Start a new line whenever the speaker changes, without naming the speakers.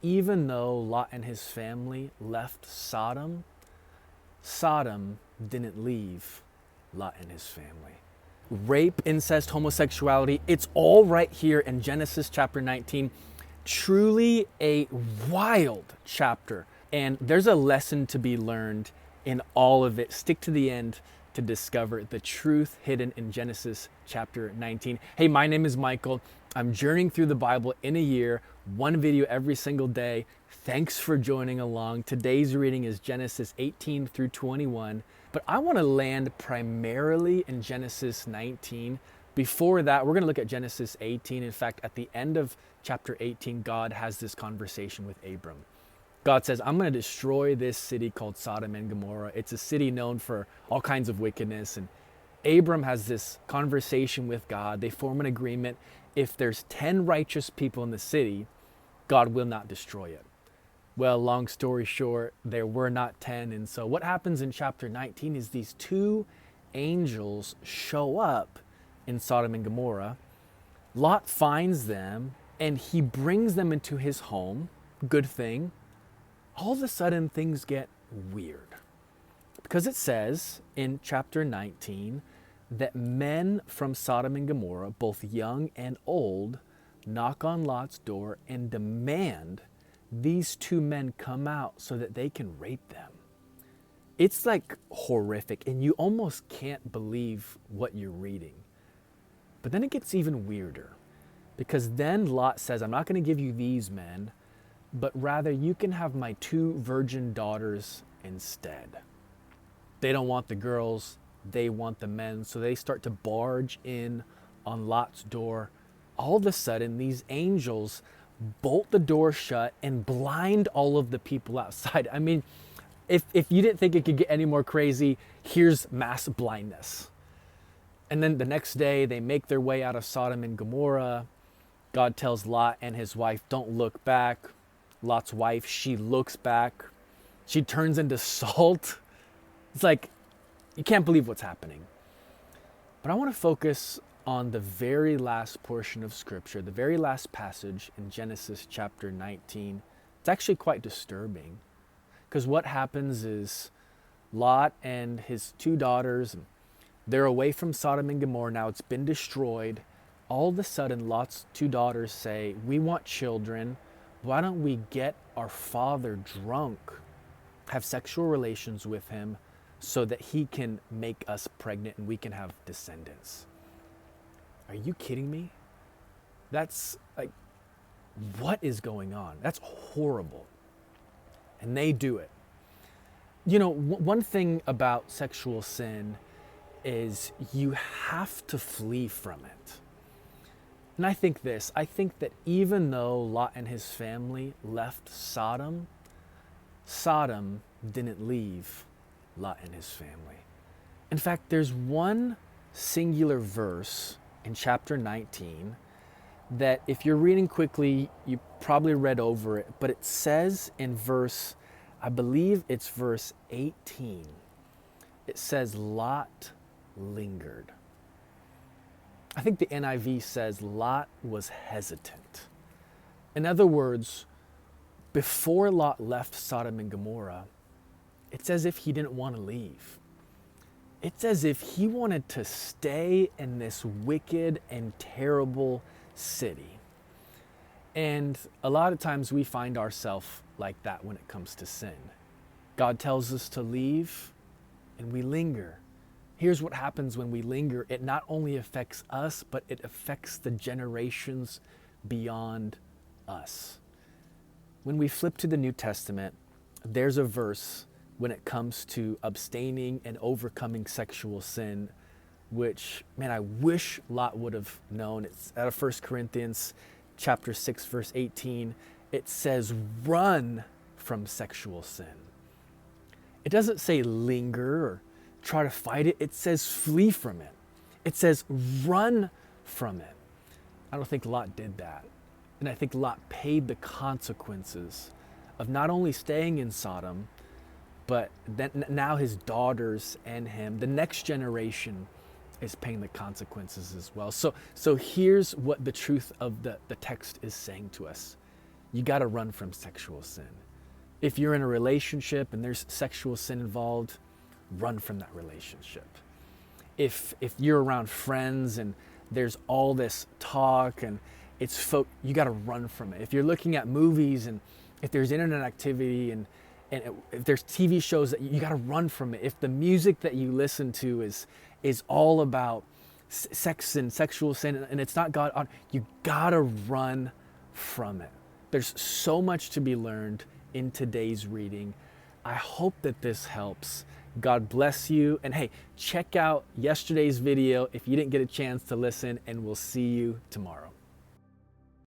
Even though Lot and his family left Sodom, Sodom didn't leave Lot and his family. Rape, incest, homosexuality, it's all right here in Genesis chapter 19. Truly a wild chapter. And there's a lesson to be learned in all of it. Stick to the end to discover the truth hidden in Genesis chapter 19. Hey, my name is Michael. I'm journeying through the Bible in a year, one video every single day. Thanks for joining along. Today's reading is Genesis 18 through 21, but I want to land primarily in Genesis 19. Before that, we're going to look at Genesis 18. In fact, at the end of chapter 18, God has this conversation with Abram. God says, I'm going to destroy this city called Sodom and Gomorrah. It's a city known for all kinds of wickedness. And Abram has this conversation with God. They form an agreement. If there's 10 righteous people in the city, God will not destroy it. Well, long story short, there were not 10. And so what happens in chapter 19 is these two angels show up in Sodom and Gomorrah. Lot finds them and he brings them into his home. Good thing. All of a sudden things get weird, because it says in chapter 19 that men from Sodom and Gomorrah, both young and old, knock on Lot's door and demand these two men come out so that they can rape them. It's like horrific, and you almost can't believe what you're reading. But then it gets even weirder, because then Lot says, I'm not going to give you these men, but rather you can have my two virgin daughters instead. They don't want the girls, they want the men. So they start to barge in on Lot's door. All of a sudden, these angels bolt the door shut and blind all of the people outside. I mean, if you didn't think it could get any more crazy, here's mass blindness. And then the next day, they make their way out of Sodom and Gomorrah. God tells Lot and his wife, don't look back. Lot's wife, she looks back. She turns into salt. It's like, you can't believe what's happening. But I want to focus on the very last portion of Scripture, the very last passage in Genesis chapter 19. It's actually quite disturbing, because what happens is Lot and his two daughters, they're away from Sodom and Gomorrah now. It's been destroyed. All of a sudden, Lot's two daughters say, we want children. Why don't we get our father drunk, have sexual relations with him so that he can make us pregnant and we can have descendants? Are you kidding me? That's like, what is going on? That's horrible. And they do it. You know, one thing about sexual sin is you have to flee from it. And I think that even though Lot and his family left Sodom, Sodom didn't leave Lot and his family. In fact, there's one singular verse in chapter 19 that if you're reading quickly, you probably read over it, but it says in verse, I believe it's verse 18, it says Lot lingered. I think the NIV says Lot was hesitant. In other words, before Lot left Sodom and Gomorrah, it's as if he didn't want to leave. It's as if he wanted to stay in this wicked and terrible city. And a lot of times we find ourselves like that when it comes to sin. God tells us to leave and we linger. Here's what happens when we linger. It not only affects us, but it affects the generations beyond us. When we flip to the New Testament, there's a verse when it comes to abstaining and overcoming sexual sin, which, man, I wish Lot would have known. It's out of 1 Corinthians chapter 6, verse 18. It says, run from sexual sin. It doesn't say linger or try to fight it. It says flee from it. It says run from it. I don't think Lot did that. And I think Lot paid the consequences of not only staying in Sodom, but then now his daughters and him, the next generation, is paying the consequences as well. So here's what the truth of the text is saying to us. you got to run from sexual sin. If you're in a relationship and there's sexual sin involved, run from that relationship. If you're around friends and there's all this talk and you got to run from it. If you're looking at movies and if there's internet activity and if there's TV shows, that you got to run from it. If the music that you listen to is all about sex and sexual sin and it's not God, you got to run from it. There's so much to be learned in today's reading. I hope that this helps. God bless you. And hey, check out yesterday's video if you didn't get a chance to listen, and we'll see you tomorrow.